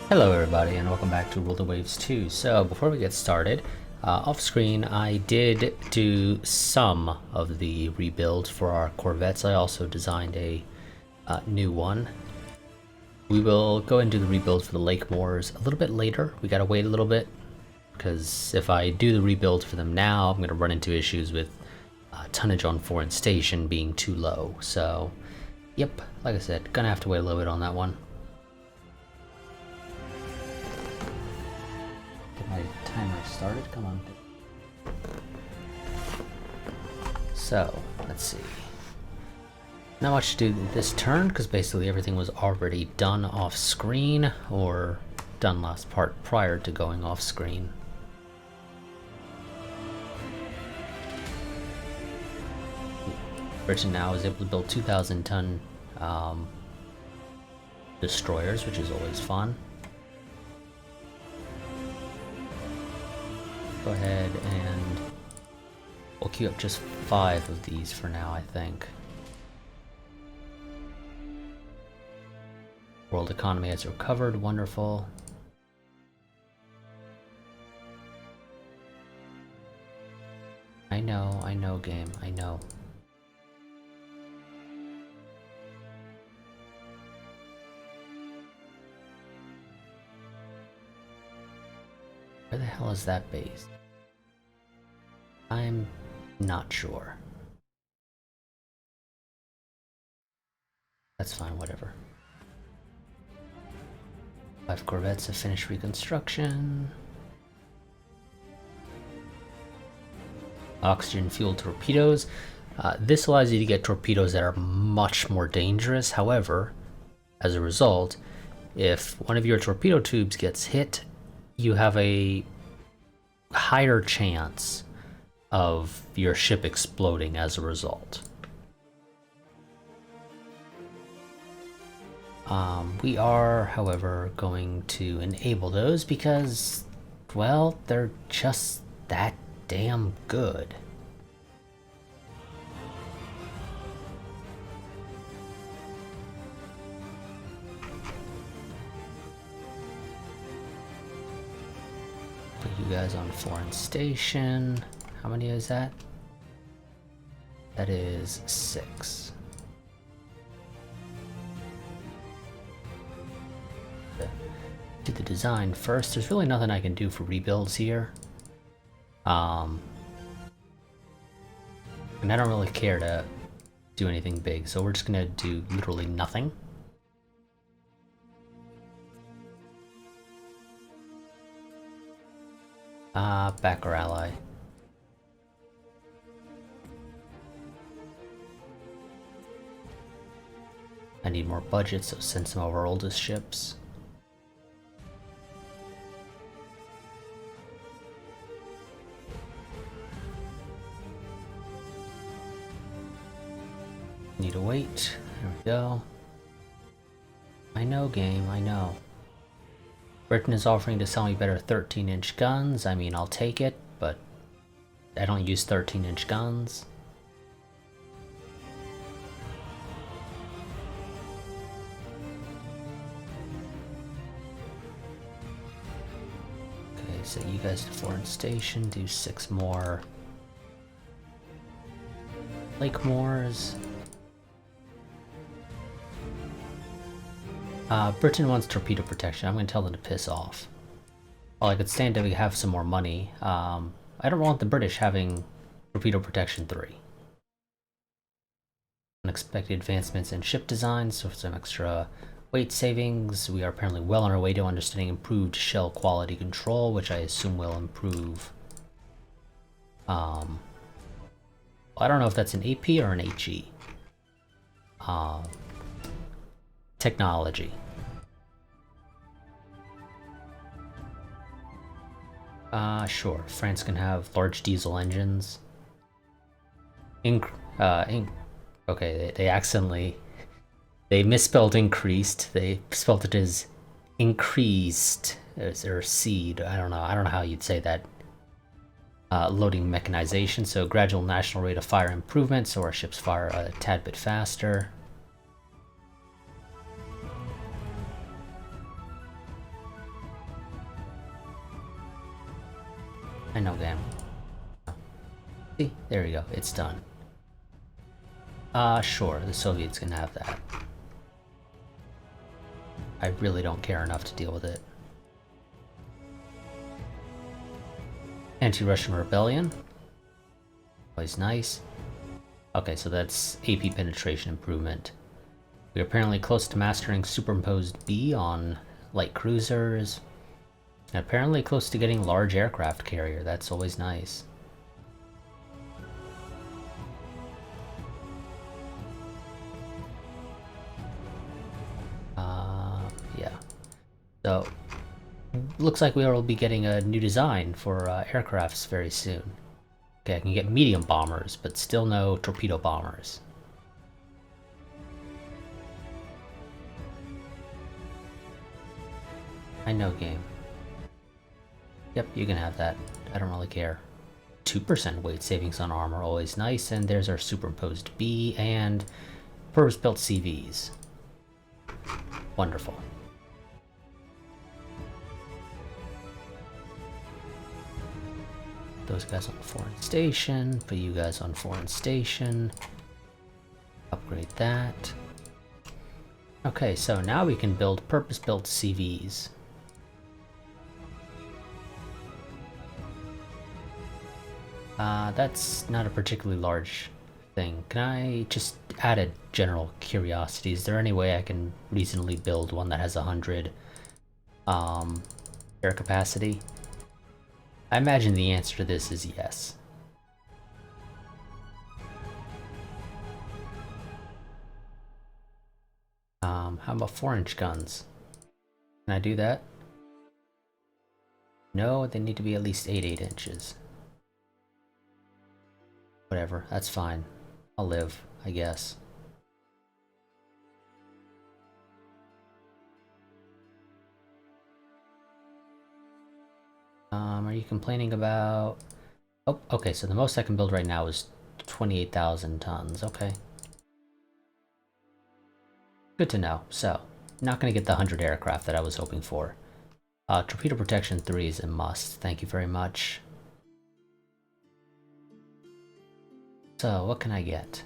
Hello everybody and welcome back to Rule the Waves 2. So before we get started, off screen I did do some of the rebuild for our corvettes. I also designed a new one. We will go and do the rebuild for the Lake Moors a little bit later. We gotta wait a little bit because if I do the rebuild for them now, I'm gonna run into issues with tonnage on foreign station being too low. So yep, like I said, gonna have to wait a little bit on that one. My timer started, come on. So, let's see. Not much to do this turn, because basically everything was already done off screen, or done last part prior to going off screen. Britain now is able to build 2,000 ton destroyers, which is always fun. Go ahead and we'll queue up just 5 of these for now, I think. World economy has recovered, wonderful. I know game, I know. Where the hell is that base? I'm not sure. That's fine, whatever. 5 corvettes have finished reconstruction. Oxygen-fueled torpedoes. This allows you to get torpedoes that are much more dangerous. However, as a result, if one of your torpedo tubes gets hit, you have a higher chance of your ship exploding as a result. We are, however, going to enable those because, well, they're just that damn good. Put you guys on foreign station. How many is that? That is 6. Do the design first. There's really nothing I can do for rebuilds here. And I don't really care to do anything big, so we're just gonna do literally nothing. Back our ally. I need more budget, so send some of our oldest ships. Need to wait. There we go. I know, game, I know. Britain is offering to sell me better 13-inch guns. I mean, I'll take it, but I don't use 13-inch guns. Okay, so you guys to foreign station, do 6 more Lake Moors. Britain wants torpedo protection. I'm going to tell them to piss off. Well, I could stand to have some more money. I don't want the British having torpedo protection 3. Unexpected advancements in ship design, so for some extra weight savings. We are apparently well on our way to understanding improved shell quality control, which I assume will improve. I don't know if that's an AP or an HE. Technology. Sure. France can have large diesel engines. Okay, they accidentally... They misspelled increased. They spelled it as increased, or seed. I don't know how you'd say that. Loading mechanization, so gradual national rate of fire improvement, so our ships fire a tad bit faster. I know, game. Oh. See, there we go. It's done. Sure, the Soviets can have that. I really don't care enough to deal with it. Anti-Russian rebellion. Always nice. Okay, so that's AP penetration improvement. We're apparently close to mastering superimposed B on light cruisers. And apparently close to getting large aircraft carrier. That's always nice. Yeah. So, looks like we will be getting a new design for aircrafts very soon. Okay, I can get medium bombers, but still no torpedo bombers. I know, game. Yep, you can have that. I don't really care. 2% weight savings on armor, always nice. And there's our superimposed B and purpose-built CVs. Wonderful. Those guys on foreign station, put you guys on foreign station. Upgrade that. Okay, so now we can build purpose-built CVs. That's not a particularly large thing. Can I just add a general curiosity? Is there any way I can reasonably build one that has 100 air capacity? I imagine the answer to this is yes. How about 4-inch guns? Can I do that? No, they need to be at least 8 inches. Whatever, that's fine. I'll live, I guess. Are you complaining about... Oh, okay, so the most I can build right now is 28,000 tons, okay. Good to know. So, not gonna get the 100 aircraft that I was hoping for. Torpedo Protection 3 is a must, thank you very much. So, what can I get?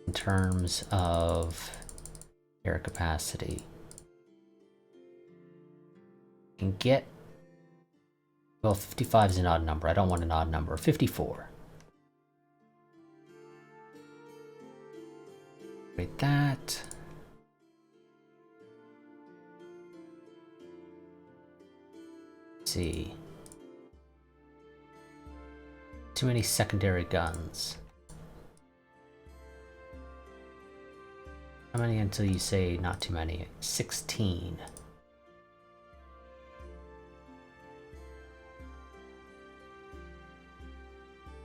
In terms of air capacity. I can get... Well, 55 is an odd number. I don't want an odd number. 54. Rate that. Let's see. Too many secondary guns. How many until you say not too many? 16.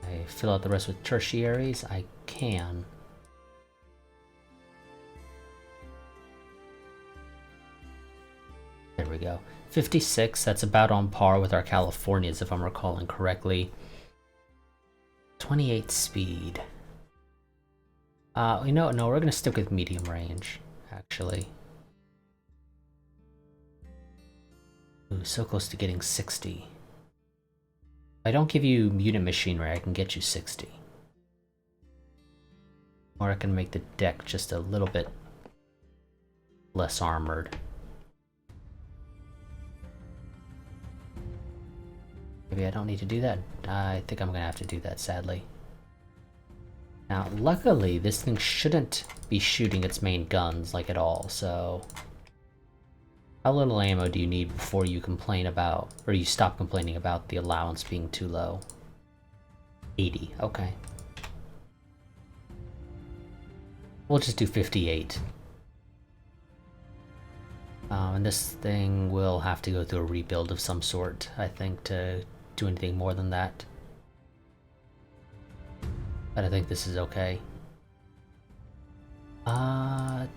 I fill out the rest with tertiaries. I can. There we go. 56, that's about on par with our Californias if I'm recalling correctly. 28 speed. You know, no, we're gonna stick with medium range, actually. Ooh, so close to getting 60. If I don't give you unit machinery, I can get you 60. Or I can make the deck just a little bit less armored. Maybe I don't need to do that. I think I'm gonna have to do that, sadly. Now, luckily, this thing shouldn't be shooting its main guns, like, at all, so... How little ammo do you need before you complain about, or you stop complaining about the allowance being too low? 80, okay. We'll just do 58. And this thing will have to go through a rebuild of some sort, I think, to do anything more than that. But I think this is okay. Not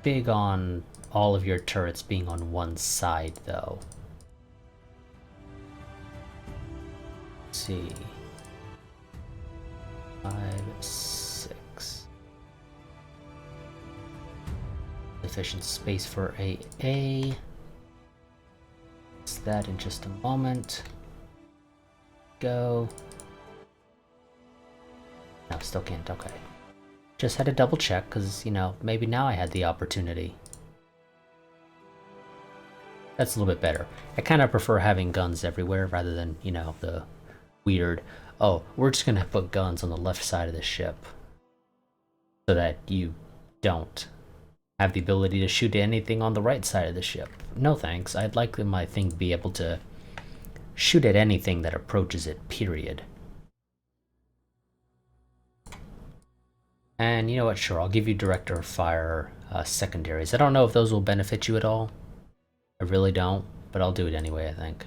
big on all of your turrets being on one side, though. Let's see. 5, 6. sufficient space for AA. It's that in just a moment. Go. No, still can't. Okay. Just had to double check because, you know, maybe now I had the opportunity. That's a little bit better. I kind of prefer having guns everywhere rather than, you know, the weird, oh, we're just going to put guns on the left side of the ship so that you don't have the ability to shoot anything on the right side of the ship. No thanks. I'd like my thing to be able to shoot at anything that approaches it, period. And you know what, sure, I'll give you director of fire secondaries. I don't know if those will benefit you at all. I really don't, but I'll do it anyway, I think.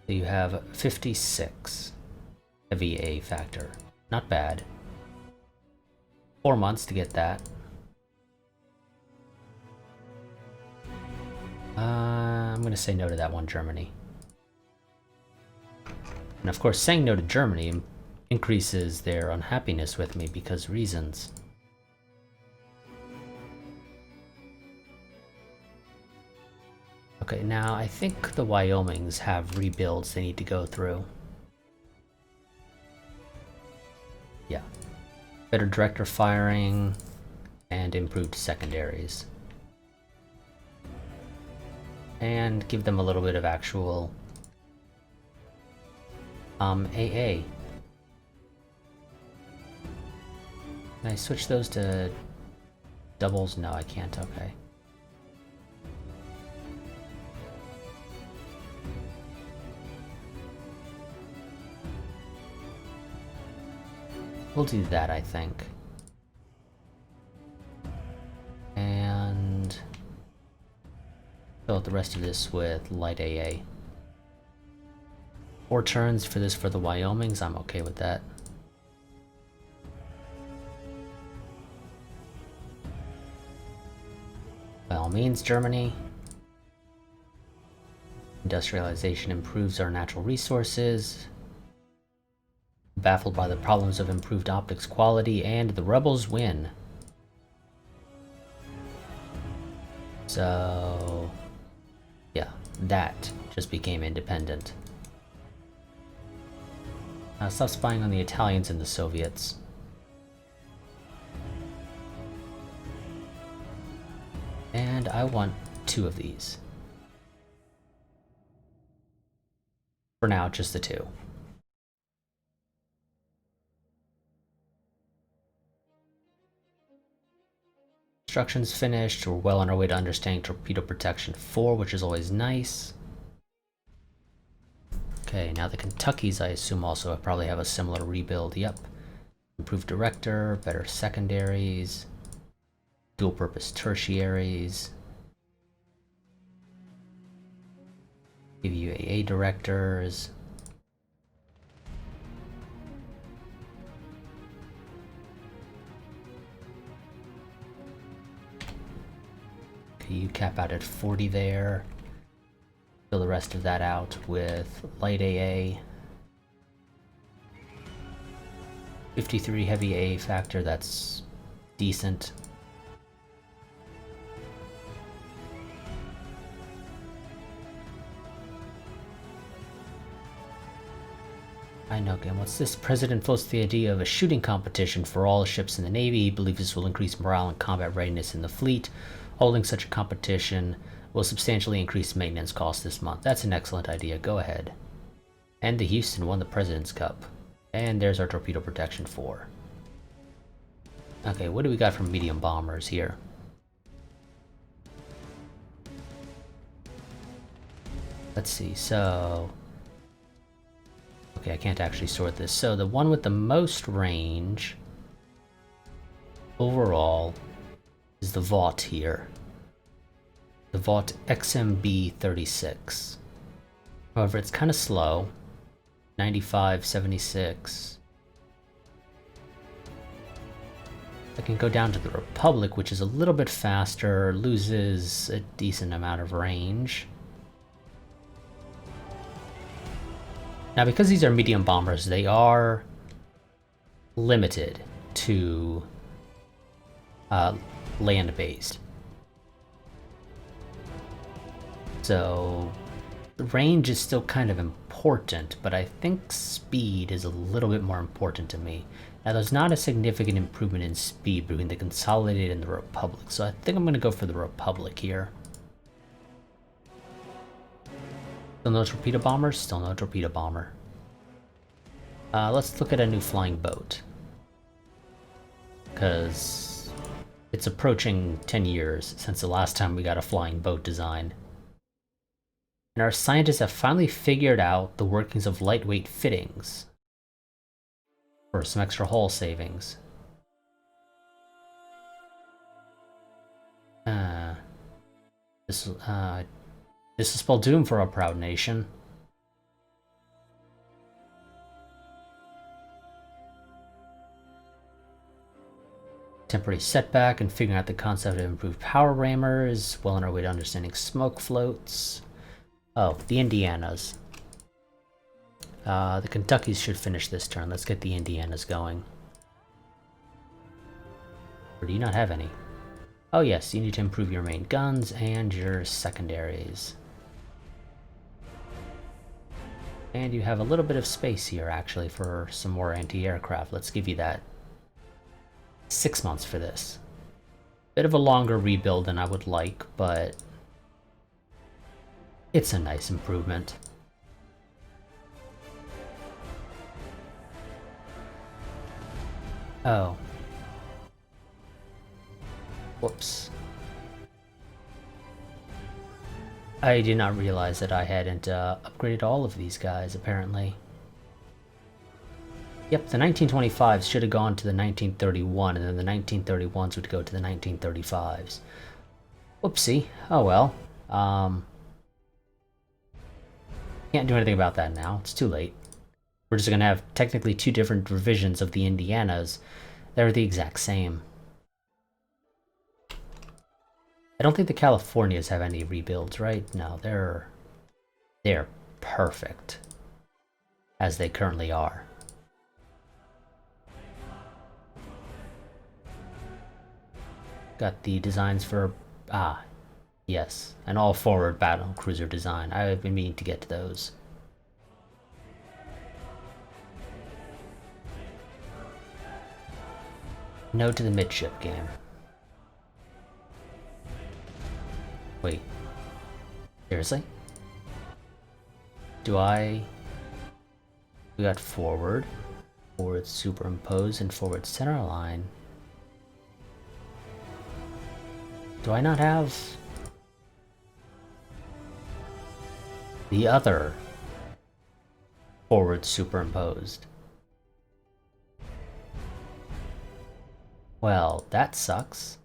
So you have 56 heavy A factor. Not bad. 4 months to get that. I'm going to say no to that one, Germany. And of course, saying no to Germany increases their unhappiness with me because reasons. Okay, now I think the Wyomings have rebuilds they need to go through. Yeah. Better director firing and improved secondaries. And give them a little bit of actual AA. Can I switch those to doubles? No, I can't. Okay. We'll do that, I think. And fill out the rest of this with light AA. 4 turns for this for the Wyomings. I'm okay with that. By all means, Germany. Industrialization improves our natural resources. Baffled by the problems of improved optics quality, and the rebels win. So, yeah, that just became independent. Stop spying on the Italians and the Soviets. And I want 2 of these. For now, just the 2. Construction's finished. We're well on our way to understanding Torpedo Protection 4, which is always nice. Okay, now the Kentuckys, I assume, also probably have a similar rebuild. Yep. Improved director, better secondaries, dual-purpose tertiaries. Give you AA directors. Okay, you cap out at 40 there. Fill the rest of that out with light AA. 53 heavy AA factor, that's decent. I know, again, what's this? President floats the idea of a shooting competition for all ships in the Navy. He believes this will increase morale and combat readiness in the fleet. Holding such a competition will substantially increase maintenance costs this month. That's an excellent idea. Go ahead. And the Houston won the President's Cup. And there's our Torpedo Protection 4. Okay, what do we got from medium bombers here? Let's see, so... Okay, I can't actually sort this. So the one with the most range overall is the Vought here. The Vought XMB 36. However, it's kind of slow. 95, 76. I can go down to the Republic, which is a little bit faster, loses a decent amount of range. Now, because these are medium bombers, they are limited to land-based. So the range is still kind of important, but I think speed is a little bit more important to me. Now, there's not a significant improvement in speed between the Consolidated and the Republic, so I think I'm going to go for the Republic here. Still no torpedo bomber? Still no torpedo bomber. Let's look at a new flying boat. Because it's approaching 10 years since the last time we got a flying boat design. And our scientists have finally figured out the workings of lightweight fittings for some extra hull savings. This will spell doom for our proud nation. Temporary setback and figuring out the concept of improved power rammers. Well on our way to understanding smoke floats. Oh, the Indianas. The Kentuckys should finish this turn. Let's get the Indianas going. Or do you not have any? Oh yes, you need to improve your main guns and your secondaries. And you have a little bit of space here, actually, for some more anti-aircraft. Let's give you that. 6 months for this. Bit of a longer rebuild than I would like, but it's a nice improvement. Oh. Whoops. I did not realize that I hadn't upgraded all of these guys, apparently. Yep, the 1925s should have gone to the 1931, and then the 1931s would go to the 1935s. Whoopsie. Oh well. Can't do anything about that now. It's too late. We're just going to have technically two different revisions of the Indianas. They're the exact same. I don't think the Californias have any rebuilds, right? No, they're perfect as they currently are. Got the designs for yes, an all-forward battle cruiser design. I've been meaning to get to those. No to the midship game. Wait. Seriously? We got forward superimpose, and forward centerline. Do I not have the other forward superimposed? Well, that sucks.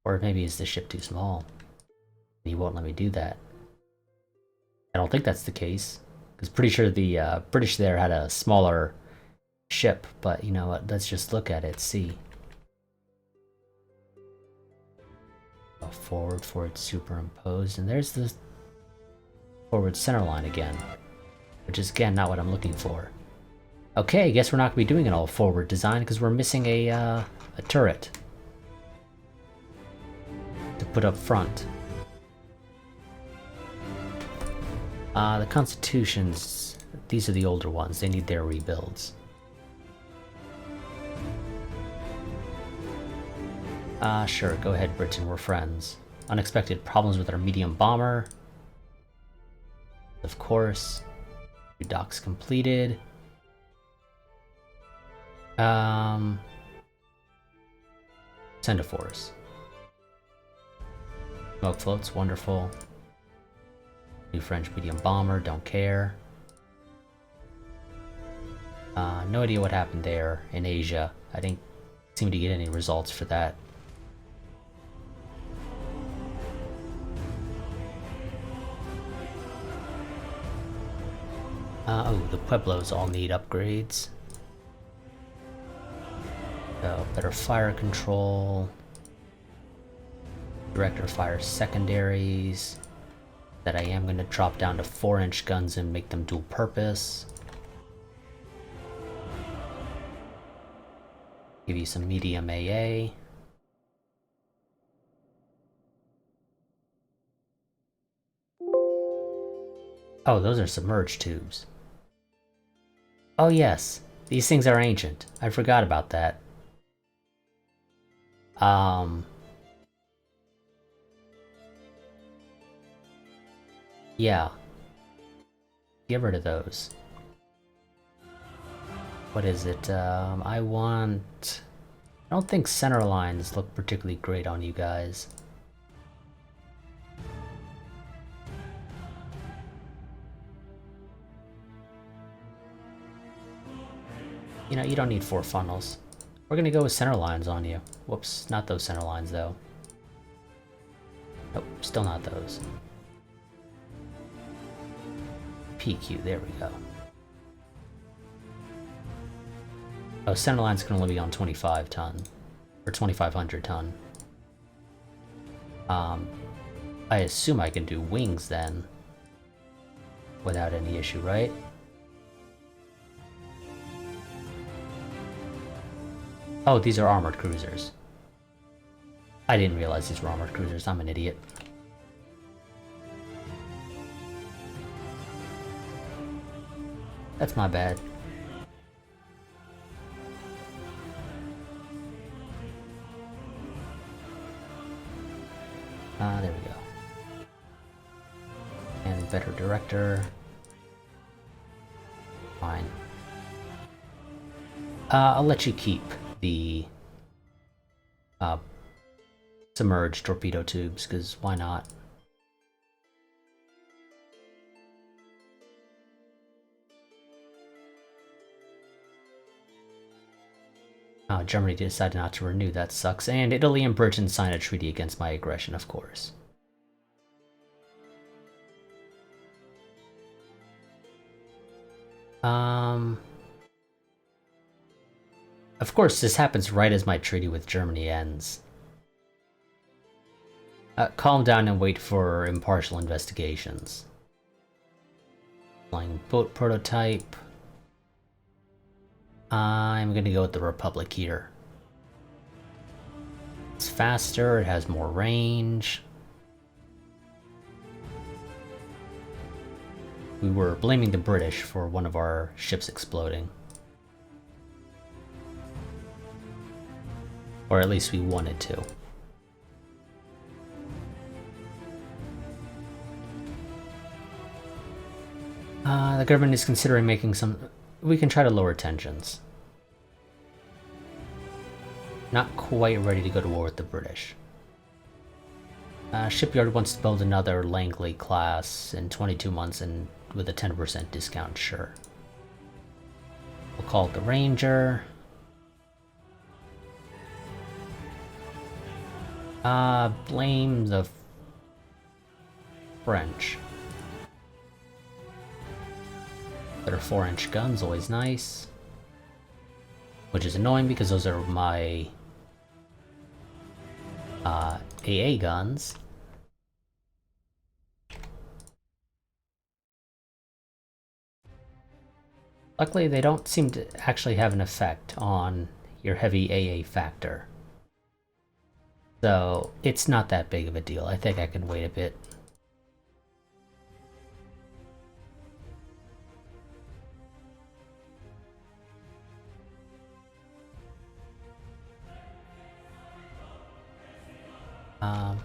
Or maybe is the ship too small? He won't let me do that. I don't think that's the case, because pretty sure the British there had a smaller ship, but you know what, let's just look at it, see. Oh, forward superimposed, and there's the forward centerline again, which is again not what I'm looking for. Okay, I guess we're not going to be doing an all forward design because we're missing a turret to put up front. The Constitutions, these are the older ones, they need their rebuilds. Sure, go ahead Britain, we're friends. Unexpected problems with our medium bomber. Of course. New docks completed. Centaurs. Smoke floats, wonderful. New French medium bomber, don't care. No idea what happened there in Asia. I didn't seem to get any results for that. Oh, the Pueblos all need upgrades. So, better fire control. Director fire secondaries. That I am going to drop down to 4-inch guns and make them dual purpose. Give you some medium AA. Oh, those are submerged tubes. Oh yes, these things are ancient. I forgot about that. Yeah. Get rid of those. What is it? I want... I don't think center lines look particularly great on you guys. You know, you don't need 4 funnels. We're gonna go with center lines on you. Whoops, not those center lines though. Nope, still not those. PQ, there we go. Oh, center lines can only be on 25 ton. Or 2500 ton. I assume I can do wings then. Without any issue, right? Oh, these are armored cruisers. I didn't realize these were armored cruisers. I'm an idiot. That's my bad. There we go. And better director. Fine. I'll let you keep the submerged torpedo tubes, because why not? Germany decided not to renew, that sucks. And Italy and Britain signed a treaty against my aggression, of course. Of course, this happens right as my treaty with Germany ends. Calm down and wait for impartial investigations. Flying boat prototype. I'm gonna go with the Republic here. It's faster, it has more range. We were blaming the British for one of our ships exploding. Or at least we wanted to. The government is considering making some... We can try to lower tensions. Not quite ready to go to war with the British. Shipyard wants to build another Langley class in 22 months and with a 10% discount, sure. We'll call it the Ranger. Blame the French. Better 4-inch guns, always nice. Which is annoying because those are my AA guns. Luckily, they don't seem to actually have an effect on your heavy AA factor. So, it's not that big of a deal. I think I can wait a bit.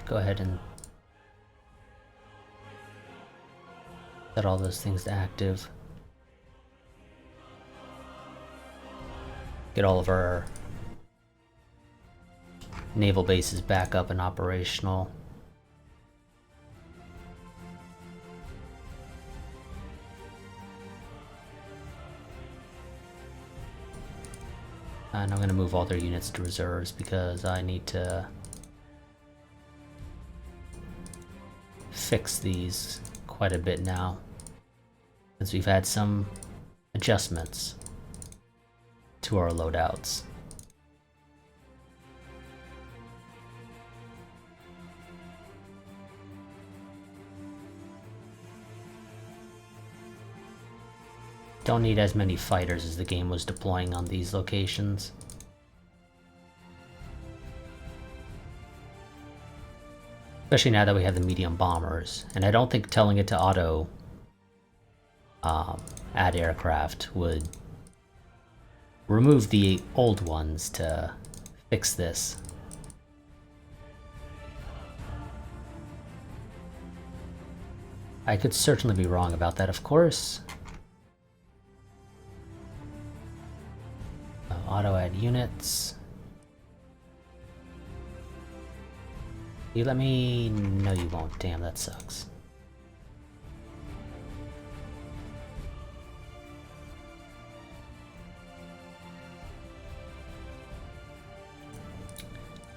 Go ahead and set all those things to active. Get all of our naval bases back up and operational. And I'm going to move all their units to reserves because I need to fix these quite a bit now, since we've had some adjustments to our loadouts. Don't need as many fighters as the game was deploying on these locations. Especially now that we have the medium bombers. And I don't think telling it to auto add aircraft would remove the old ones to fix this. I could certainly be wrong about that, of course. Auto add units. You let me... No, you won't. Damn, that sucks.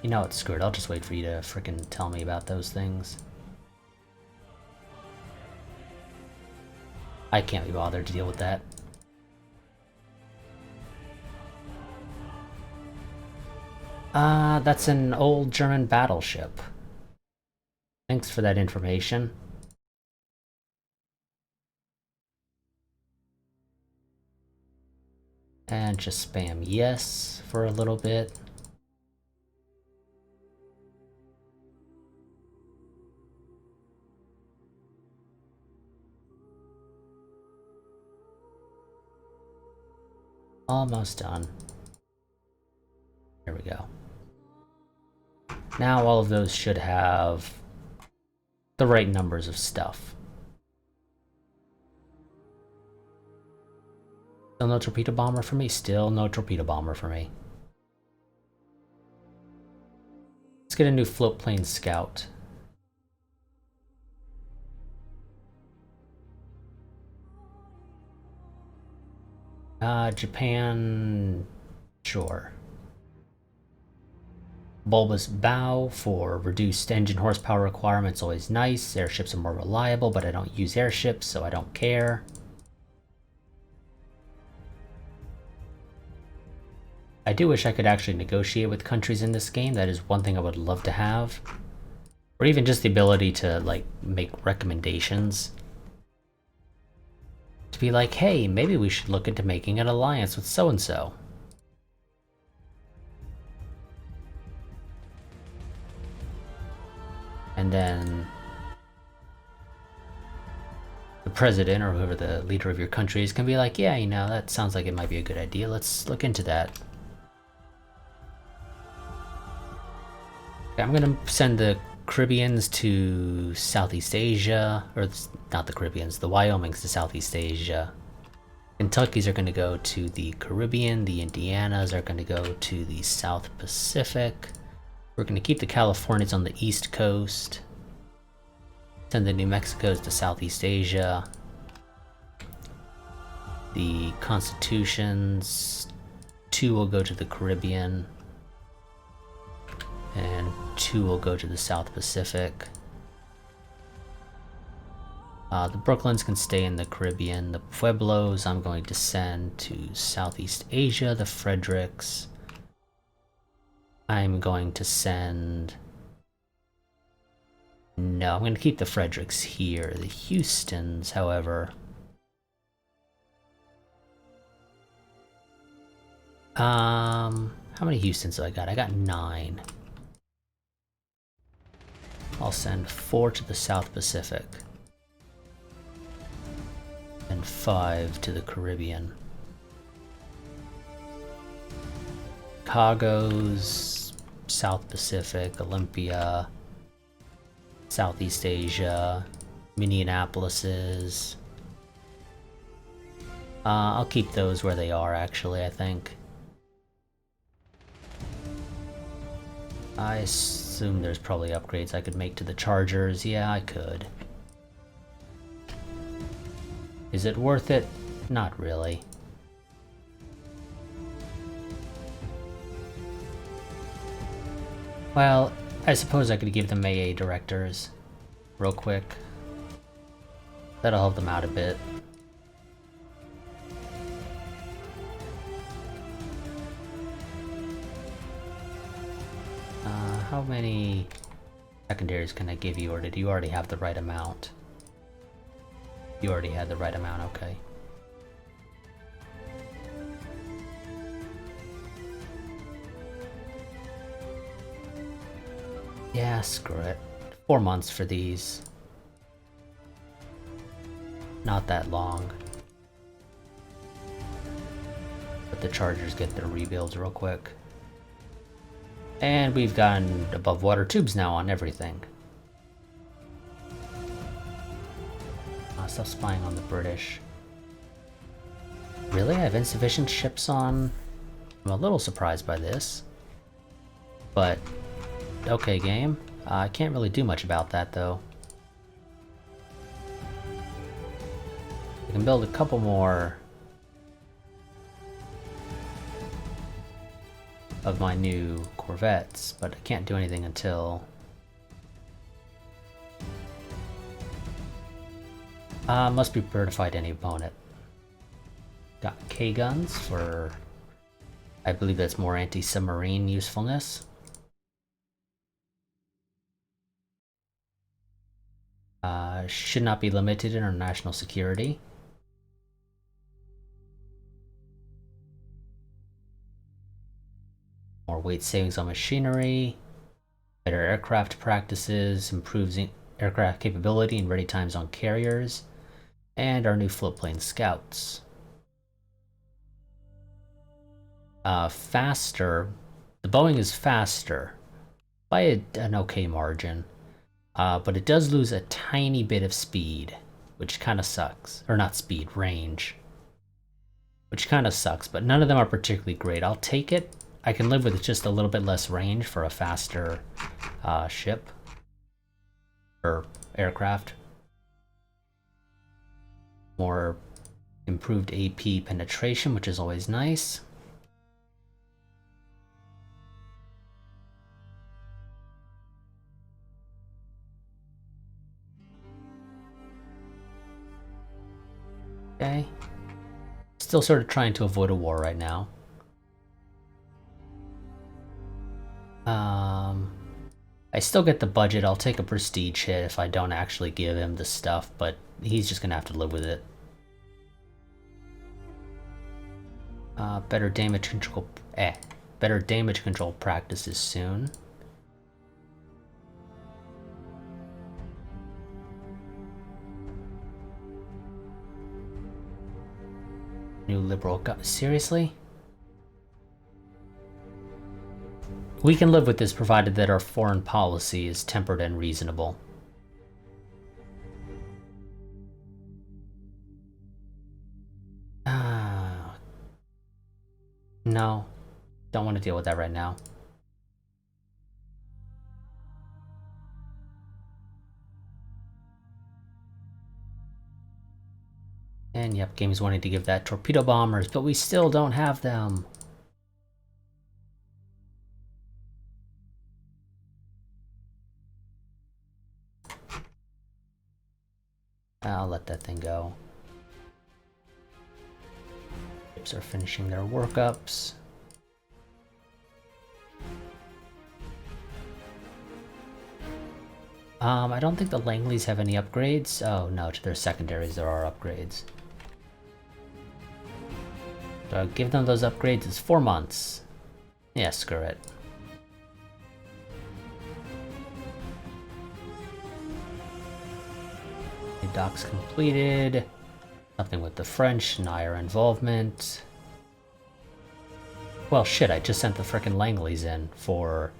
You know what, screw it. I'll just wait for you to frickin' tell me about those things. I can't be bothered to deal with that. That's an old German battleship. Thanks for that information. And just spam yes for a little bit. Almost done. There we go. Now all of those should have the right numbers of stuff. Still no torpedo bomber for me? Still no torpedo bomber for me. Let's get a new float plane scout. Japan... Sure. Bulbous bow for reduced engine horsepower requirements, always nice. Airships are more reliable, but I don't use airships, so I don't care. I do wish I could actually negotiate with countries in this game. That is one thing I would love to have. Or even just the ability to, like, make recommendations. To be like, hey, maybe we should look into making an alliance with so-and-so. And then the president or whoever the leader of your country is can be like, yeah, you know, that sounds like it might be a good idea. Let's look into that. Okay, I'm gonna send the Caribbeans to Southeast Asia, or not the Caribbeans, the Wyomings to Southeast Asia. Kentuckies are gonna go to the Caribbean, the Indianas are gonna go to the South Pacific. We're going to keep the Californias on the East Coast. Send the New Mexicos to Southeast Asia. The Constitutions, 2 will go to the Caribbean. And 2 will go to the South Pacific. The Brooklyns can stay in the Caribbean. The Pueblos I'm going to send to Southeast Asia. The Fredericks I'm going to send... No, I'm going to keep the Fredericks here. The Houstons, however... How many Houstons do I got? I got 9. I'll send 4 to the South Pacific. And 5 to the Caribbean. Chicago's... South Pacific, Olympia, Southeast Asia, Minneapolis's. I'll keep those where they are, actually, I think. I assume there's probably upgrades I could make to the Chargers. Yeah, I could. Is it worth it? Not really. Well, I suppose I could give them AA directors real quick. That'll help them out a bit. How many secondaries can I give you, or did you already have the right amount? You already had the right amount, okay. Yeah, screw it. 4 months for these. Not that long. Let the Chargers get their rebuilds real quick. And we've gotten above water tubes now on everything. Stop spying on the British. Really? I have insufficient ships on? I'm a little surprised by this. But, okay game. I can't really do much about that though. I can build a couple more of my new corvettes, but I can't do anything until... must be prepared to fight any opponent. Got K-guns for... I believe that's more anti-submarine usefulness. Should not be limited in our national security. More weight savings on machinery. Better aircraft practices. Improves aircraft capability and ready times on carriers. And our new floatplane scouts. Faster. The Boeing is faster by an okay margin, but it does lose a tiny bit of speed, which kind of sucks. Or not speed, range. Which kind of sucks, but none of them are particularly great. I'll take it. I can live with just a little bit less range for a faster ship. Or aircraft. More improved AP penetration, which is always nice. Okay. Still sort of trying to avoid a war right now. I still get the budget. I'll take a prestige hit if I don't actually give him the stuff, but he's just gonna have to live with it. Better damage control. Better damage control practices soon. New liberal seriously? We can live with this provided that our foreign policy is tempered and reasonable. No, don't want to deal with that right now. And yep, game's wanting to give that torpedo bombers, but we still don't have them. I'll let that thing go. Ships are finishing their workups. I don't think the Langleys have any upgrades. Oh no, to their secondaries there are upgrades. So I'll give them those upgrades. It's 4 months. Yeah, screw it. New docks completed. Nothing with the French, Nair involvement. Well, shit, I just sent the frickin' Langleys in for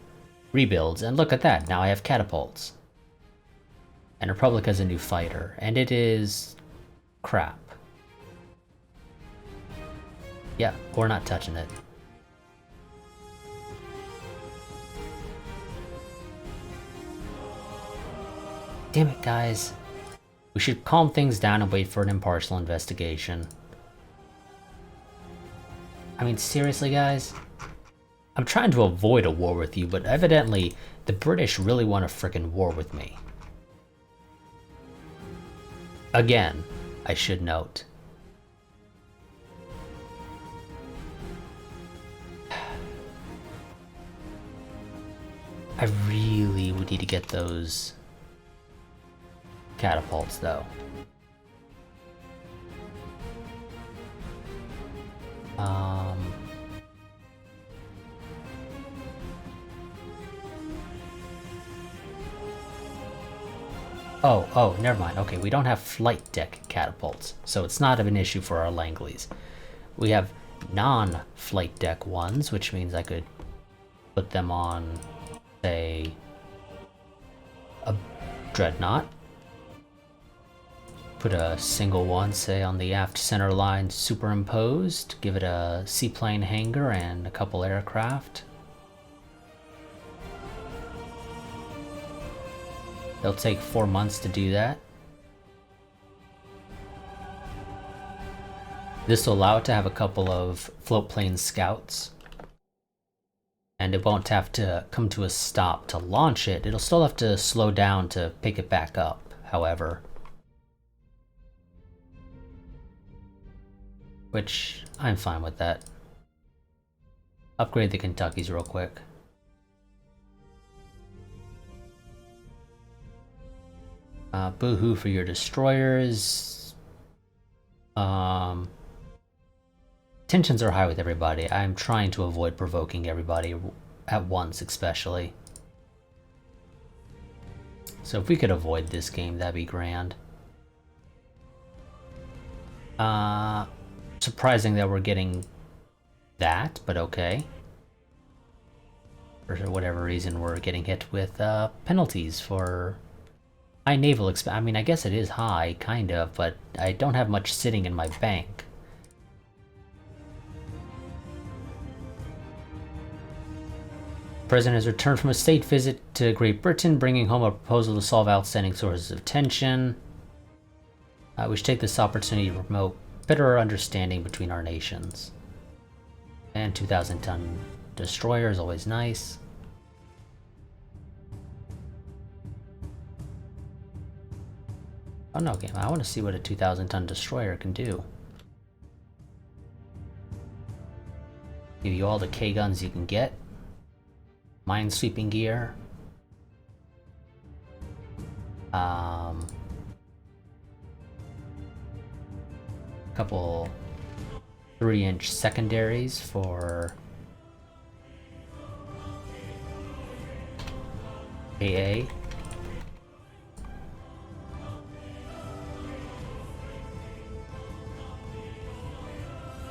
rebuilds, and look at that, now I have catapults. And Republic has a new fighter, and it is crap. Yeah, we're not touching it. Damn it, guys. We should calm things down and wait for an impartial investigation. I mean, seriously, guys? I'm trying to avoid a war with you, but evidently, the British really want a frickin' war with me. Again, I should note. I really would need to get those catapults, though. Oh, never mind. Okay, we don't have flight deck catapults, so it's not an issue for our Langleys. We have non-flight deck ones, which means I could put them on, say, a dreadnought. Put a single one, say, on the aft center line superimposed, give it a seaplane hangar and a couple aircraft. It'll take 4 months to do that. This will allow it to have a couple of float plane scouts. And it won't have to come to a stop to launch it. It'll still have to slow down to pick it back up, however. Which, I'm fine with that. Upgrade the Kentuckys real quick. Boo-hoo for your destroyers. Tensions are high with everybody. I'm trying to avoid provoking everybody at once, especially. So if we could avoid this game, that'd be grand. Surprising that we're getting that, but okay. For whatever reason, we're getting hit with penalties for high naval expense. I mean, I guess it is high, kind of, but I don't have much sitting in my bank. The President has returned from a state visit to Great Britain, bringing home a proposal to solve outstanding sources of tension. We should take this opportunity to promote better understanding between our nations. And 2,000-ton destroyer is always nice. Oh no, game. I want to see what a 2,000-ton destroyer can do. Give you all the K-guns you can get. Minesweeping gear. Couple 3-inch secondaries for AA.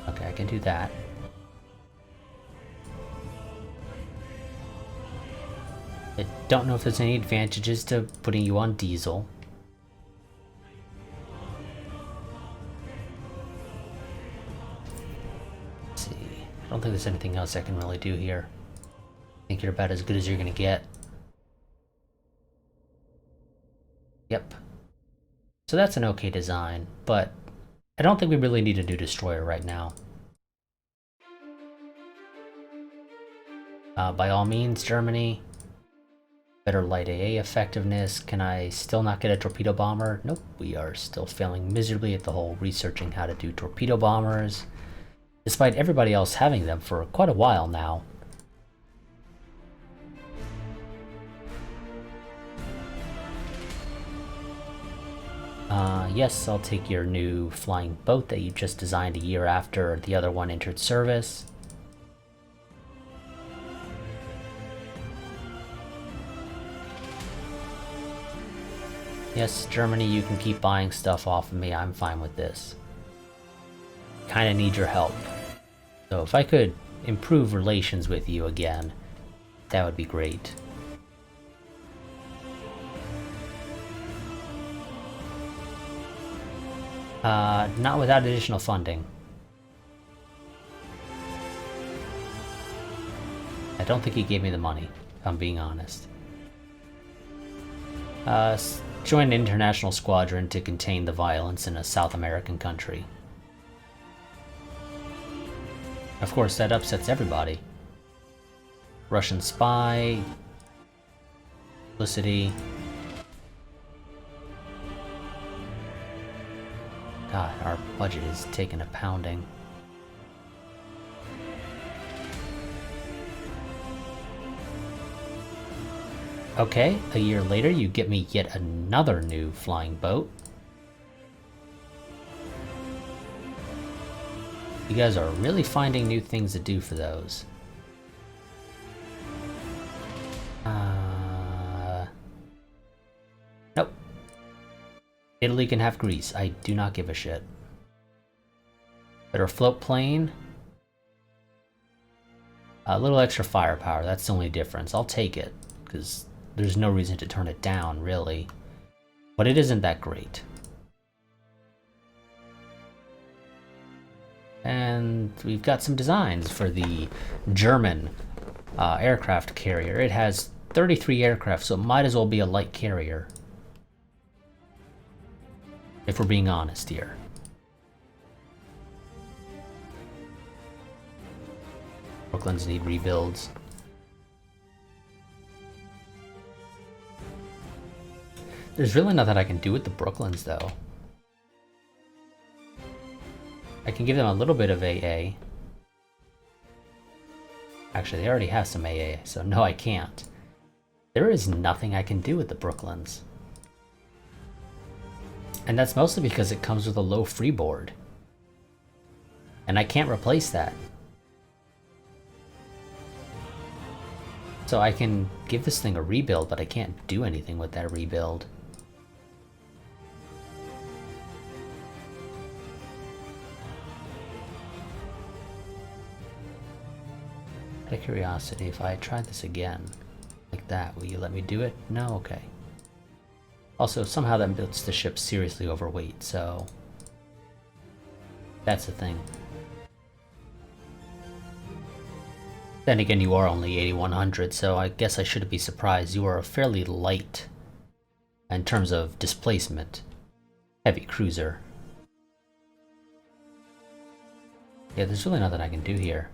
Okay, I can do that. I don't know if there's any advantages to putting you on diesel. Let's see. I don't think there's anything else I can really do here. I think you're about as good as you're gonna get. Yep. So that's an okay design, but I don't think we really need a new destroyer right now. By all means, Germany. Better light AA effectiveness. Can I still not get a torpedo bomber? Nope, we are still failing miserably at the whole researching how to do torpedo bombers, despite everybody else having them for quite a while now. Yes, I'll take your new flying boat that you just designed a year after the other one entered service. Yes, Germany, you can keep buying stuff off of me. I'm fine with this. Kinda need your help. So if I could improve relations with you again, that would be great. Not without additional funding. I don't think he gave me the money, if I'm being honest. Join an international squadron to contain the violence in a South American country. Of course, that upsets everybody. Russian spy, publicity. God, our budget is taking a pounding. Okay, a year later you get me yet another new flying boat. You guys are really finding new things to do for those. Nope. Italy can have Greece. I do not give a shit. Better float plane. A little extra firepower, that's the only difference. I'll take it, because there's no reason to turn it down, really. But it isn't that great. And we've got some designs for the German aircraft carrier. It has 33 aircraft, so it might as well be a light carrier. If we're being honest here. Brooklyns need rebuilds. There's really nothing I can do with the Brooklyns, though. I can give them a little bit of AA. Actually, they already have some AA, so no, I can't. There is nothing I can do with the Brooklyns. And that's mostly because it comes with a low freeboard. And I can't replace that. So I can give this thing a rebuild, but I can't do anything with that rebuild. Out of curiosity, if I tried this again, like that, will you let me do it? No? Okay. Also, somehow that makes the ship seriously overweight, so... that's the thing. Then again, you are only 8100, so I guess I shouldn't be surprised. You are a fairly light, in terms of displacement, heavy cruiser. Yeah, there's really nothing I can do here.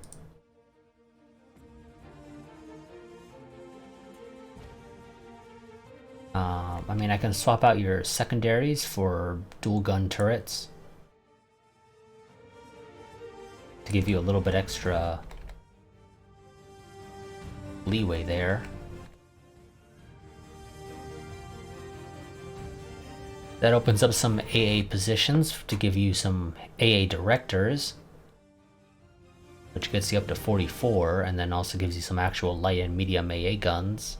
I mean, I can swap out your secondaries for dual gun turrets to give you a little bit extra leeway there. That opens up some AA positions to give you some AA directors, which gets you up to 44, and then also gives you some actual light and medium AA guns.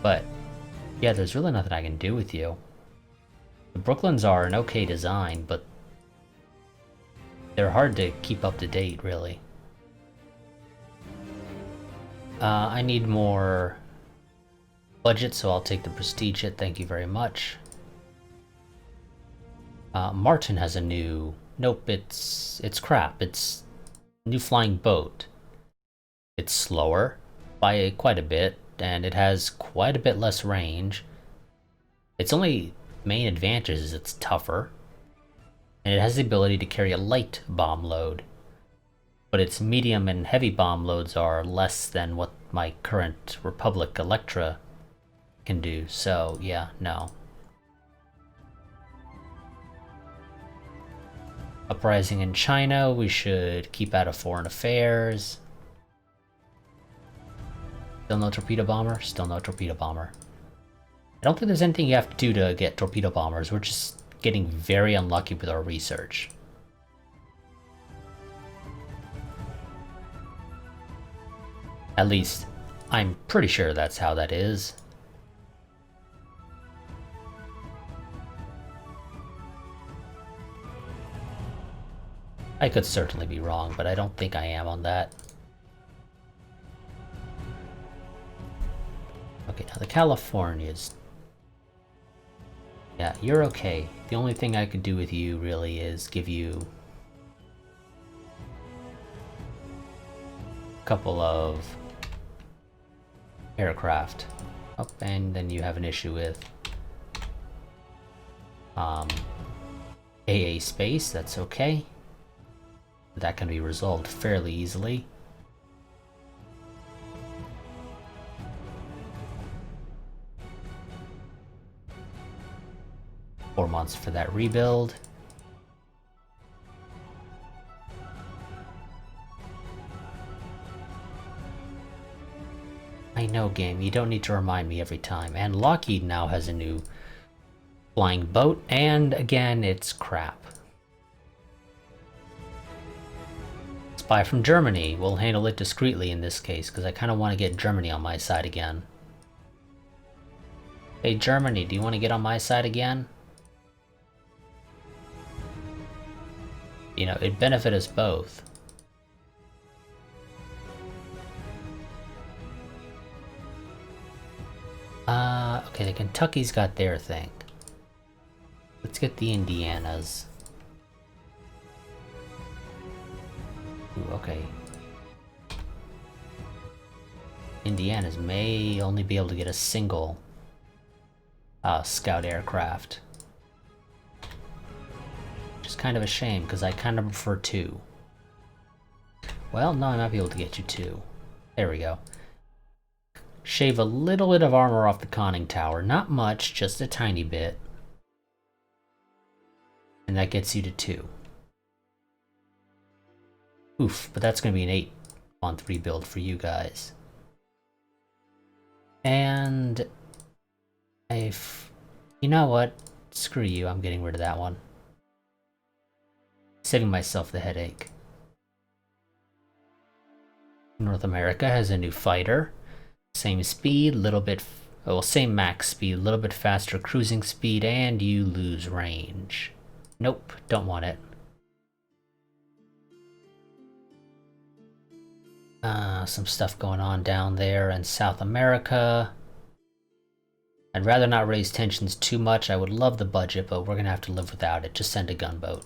But yeah, there's really nothing I can do with you. The Brooklyns are an okay design, but they're hard to keep up to date, really. I need more budget, so I'll take the Prestige hit, thank you very much. Martin has a new... nope, it's crap. It's a new flying boat. It's slower by quite a bit, and it has quite a bit less range. Its only main advantage is it's tougher, and it has the ability to carry a light bomb load. But its medium and heavy bomb loads are less than what my current Republic Electra can do, so yeah, no. Uprising in China, we should keep out of foreign affairs. Still no torpedo bomber? Still no torpedo bomber. I don't think there's anything you have to do to get torpedo bombers. We're just getting very unlucky with our research. At least, I'm pretty sure that's how that is. I could certainly be wrong, but I don't think I am on that. Okay, now the Californias. Yeah, you're okay. The only thing I could do with you really is give you a couple of aircraft. Oh, and then you have an issue with AA space. That's okay. That can be resolved fairly easily. Four months for that rebuild. I know, game, you don't need to remind me every time. And Lockheed now has a new flying boat, and again, it's crap. Spy from Germany. We'll handle it discreetly in this case, because I kind of want to get Germany on my side again. Hey Germany, do you want to get on my side again? You know, it'd benefit us both. Okay, the Kentucky's got their thing. Let's get the Indianas. Ooh, okay. Indianas may only be able to get a single scout aircraft. Which is kind of a shame, because I kind of prefer two. Well, no, I might be able to get you two. There we go. Shave a little bit of armor off the conning tower. Not much, just a tiny bit. And that gets you to 2. Oof, but that's going to be an 8-month rebuild for you guys. And if you know what? Screw you, I'm getting rid of that one. Saving myself the headache. North America has a new fighter. Same speed, little bit, well, same max speed, a little bit faster cruising speed, and you lose range. Nope, don't want it. Some stuff going on down there in South America. I'd rather not raise tensions too much. I would love the budget, but we're gonna have to live without it. Just send a gunboat.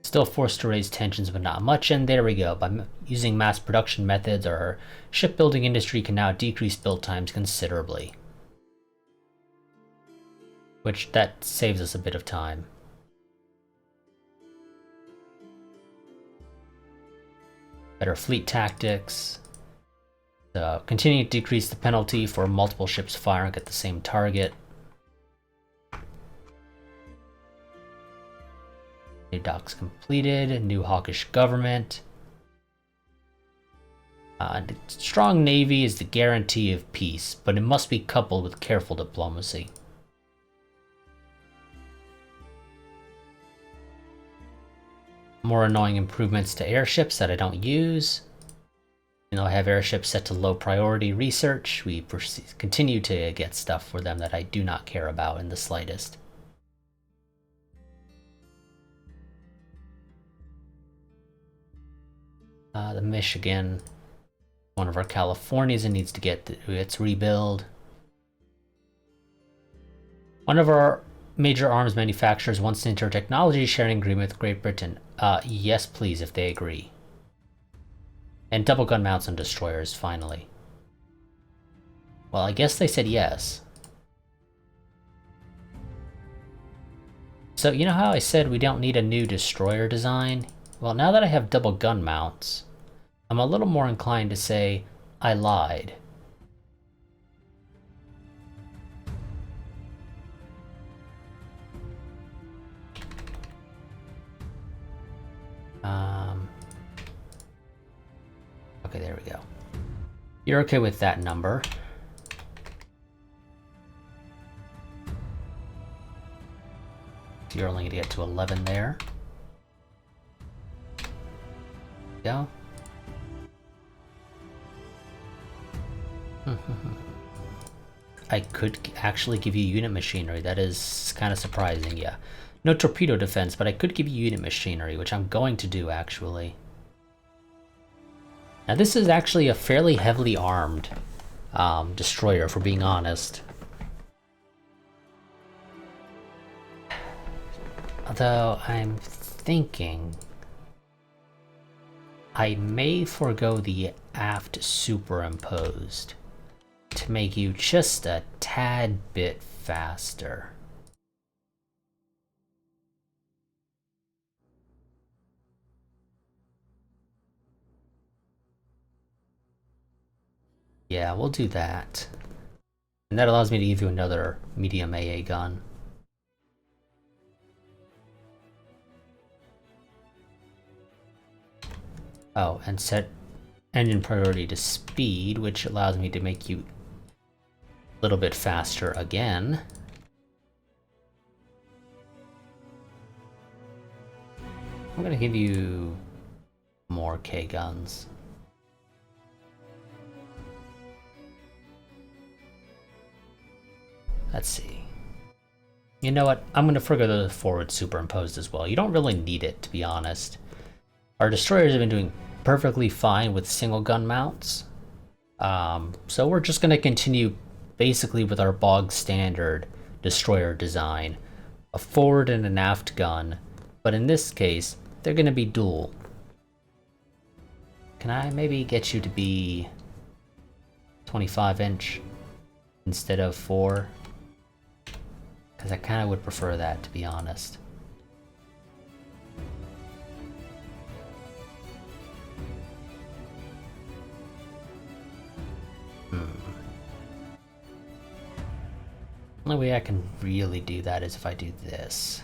Still forced to raise tensions, but not much, and there we go. By using mass production methods, our shipbuilding industry can now decrease build times considerably. Which, that saves us a bit of time. Better fleet tactics. Continue to decrease the penalty for multiple ships firing at the same target. New docks completed, new hawkish government. Strong navy is the guarantee of peace, but it must be coupled with careful diplomacy. More annoying improvements to airships that I don't use. You know, I have airships set to low priority research. We continue to get stuff for them that I do not care about in the slightest. The Michigan, one of our Californias, needs to get its rebuild. One of our major arms manufacturers wants to enter a technology sharing agreement with Great Britain. Yes, please, if they agree. And double gun mounts on destroyers, finally. Well, I guess they said yes. So, you know how I said we don't need a new destroyer design? Well, now that I have double gun mounts, I'm a little more inclined to say I lied. Okay, there we go. You're okay with that number. You're only going to get to 11 there. Go. I could actually give you unit machinery. That is kind of surprising, yeah. No torpedo defense, but I could give you unit machinery, which I'm going to do, actually. Now, this is actually a fairly heavily armed destroyer, if we're being honest. Although, I'm thinking I may forego the aft superimposed to make you just a tad bit faster. Yeah, we'll do that. And that allows me to give you another medium AA gun. Oh, and set engine priority to speed, which allows me to make you a little bit faster again. I'm gonna give you more K guns. let's see. You know what? I'm going to forget the forward superimposed as well. You don't really need it, to be honest. Our destroyers have been doing perfectly fine with single gun mounts. So we're just going to continue basically with our bog standard destroyer design. A forward and an aft gun. But in this case, they're going to be dual. Can I maybe get you to be 25-inch instead of 4? Because I kind of would prefer that, to be honest. Only way I can really do that is if I do this.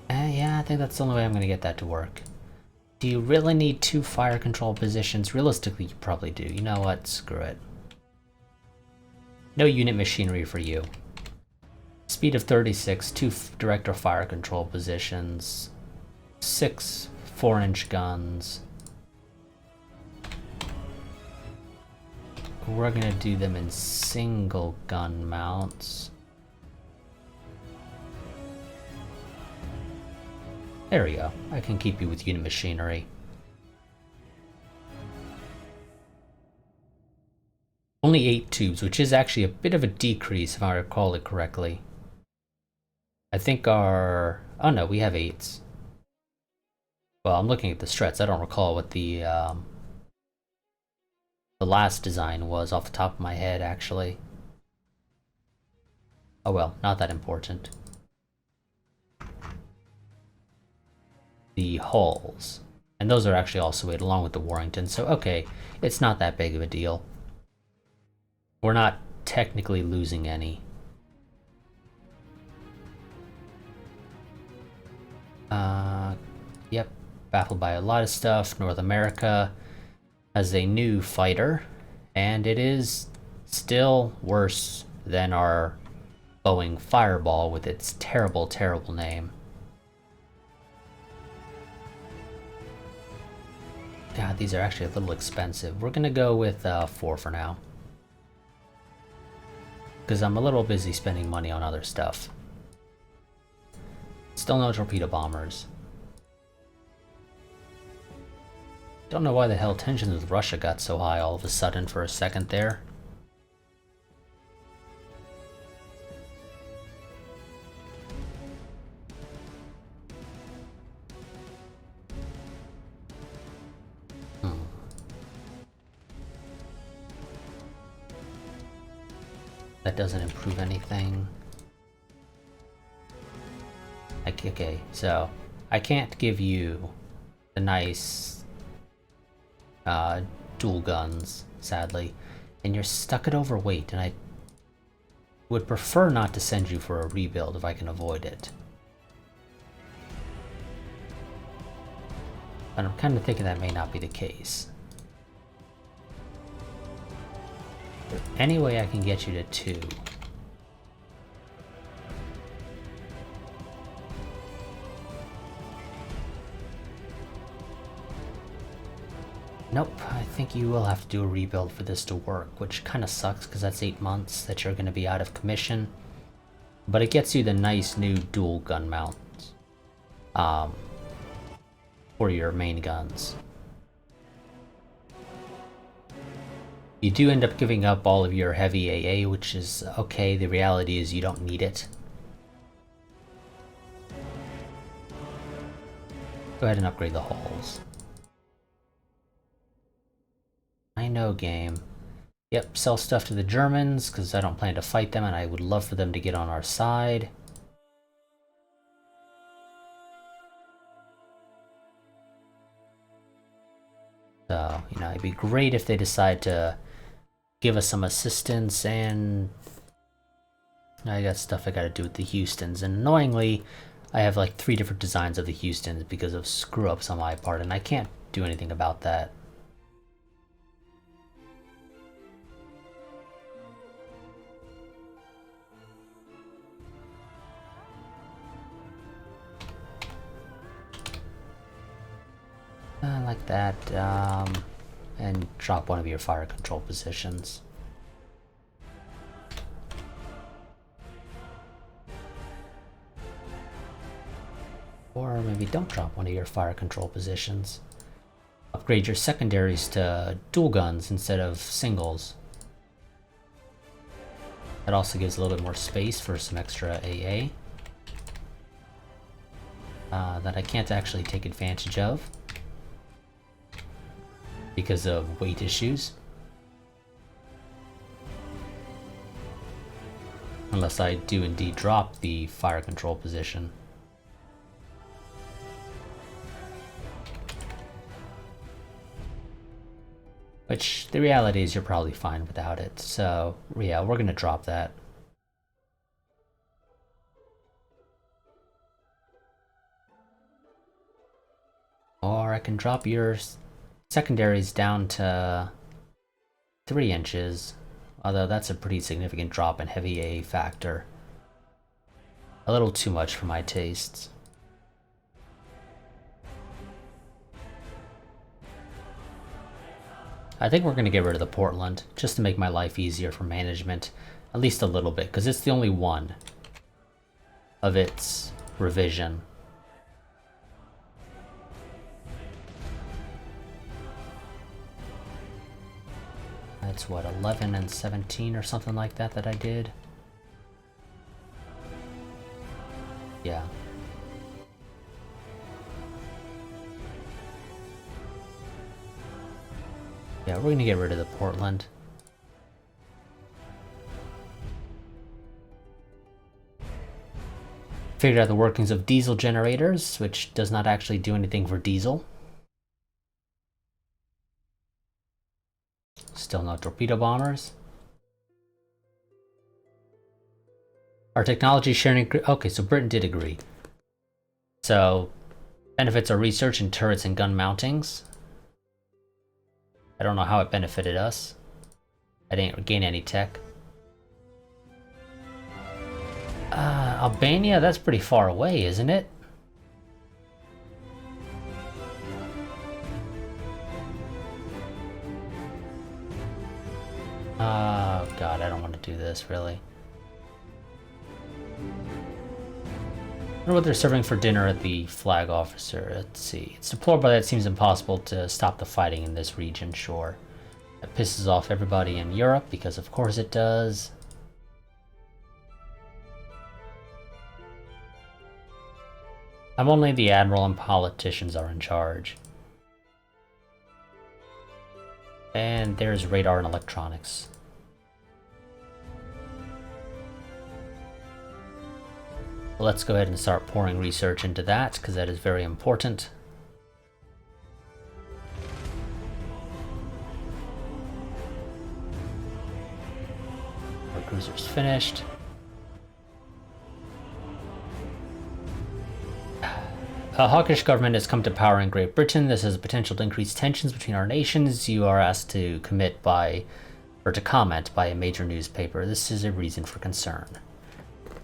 Yeah, I think that's the only way I'm going to get that to work. Do you really need 2 fire control positions? Realistically, you probably do. You know what? Screw it. No unit machinery for you. Speed of 36, 2 director fire control positions, 6 4-inch guns. We're going to do them in single gun mounts. There we go. I can keep you with unit machinery. Only 8 tubes, which is actually a bit of a decrease if I recall it correctly. I think our... oh no, we have 8s. Well, I'm looking at the struts. I don't recall what the last design was off the top of my head, actually. Oh well, not that important. The hulls. And those are actually also 8 along with the Warrington, so okay, it's not that big of a deal. We're not technically losing any. Yep, baffled by a lot of stuff. North America has a new fighter, and it is still worse than our Boeing Fireball with its terrible, terrible name. God, these are actually a little expensive. We're gonna go with 4 for now. Because I'm a little busy spending money on other stuff. Still no torpedo bombers. Don't know why the hell tensions with Russia got so high all of a sudden for a second there. That doesn't improve anything. Okay, so I can't give you the nice dual guns, sadly, and you're stuck at overweight, and I would prefer not to send you for a rebuild if I can avoid it. But I'm kind of thinking that may not be the case. Any way I can get you to 2. Nope, I think you will have to do a rebuild for this to work, which kind of sucks because that's 8 months that you're going to be out of commission. But it gets you the nice new dual gun mounts for your main guns. You do end up giving up all of your heavy AA, which is okay. The reality is you don't need it. Go ahead and upgrade the hulls. I know, game. Yep, sell stuff to the Germans, because I don't plan to fight them, and I would love for them to get on our side. So, you know, it'd be great if they decide to give us some assistance, and I got stuff I gotta do with the Houstons, and annoyingly, I have like 3 different designs of the Houstons because of screw-ups on my part, and I can't do anything about that. Like that, and drop one of your fire control positions. Or maybe don't drop one of your fire control positions. Upgrade your secondaries to dual guns instead of singles. That also gives a little bit more space for some extra AA that I can't actually take advantage of because of weight issues. Unless I do indeed drop the fire control position. Which, the reality is you're probably fine without it, so yeah, we're gonna drop that. Or I can drop your secondaries down to 3 inches, although that's a pretty significant drop in heavy A factor. A little too much for my tastes. I think we're going to get rid of the Portland, just to make my life easier for management, at least a little bit, because it's the only one of its revision. That's what, 11 and 17 or something like that that I did? Yeah. Yeah, we're gonna get rid of the Portland. Figured out the workings of diesel generators, which does not actually do anything for diesel. Still no torpedo bombers. Our technology sharing... Okay, so Britain did agree. So, benefits our research in turrets and gun mountings. I don't know how it benefited us. I didn't gain any tech. Albania? That's pretty far away, isn't it? Oh god, I don't want to do this, really. I wonder what they're serving for dinner at the flag officer. Let's see. It's deplorable that it seems impossible to stop the fighting in this region, sure. That pisses off everybody in Europe, because of course it does. I'm only the admiral and politicians are in charge. And there's radar and electronics. Let's go ahead and start pouring research into that, because that is very important. Our cruiser's finished. A hawkish government has come to power in Great Britain. This has the potential to increase tensions between our nations. You are asked to comment by a major newspaper. This is a reason for concern.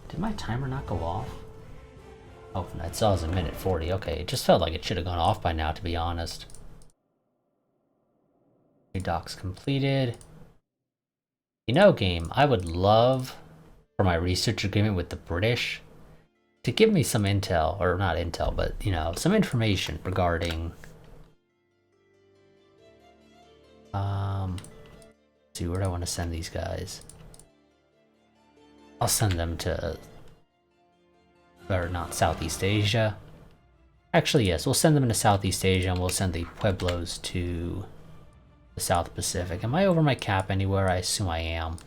Did my timer not go off? Oh, I saw it was a minute 40. Okay, it just felt like it should have gone off by now, to be honest. New docs completed. You know, game, I would love for my research agreement with the British to give me some intel, or not intel, but, you know, some information regarding... let's see, where do I want to send these guys? I'll send them to... or not, Southeast Asia. Actually, yes, we'll send them to Southeast Asia, and we'll send the Pueblos to the South Pacific. Am I over my cap anywhere? I assume I am.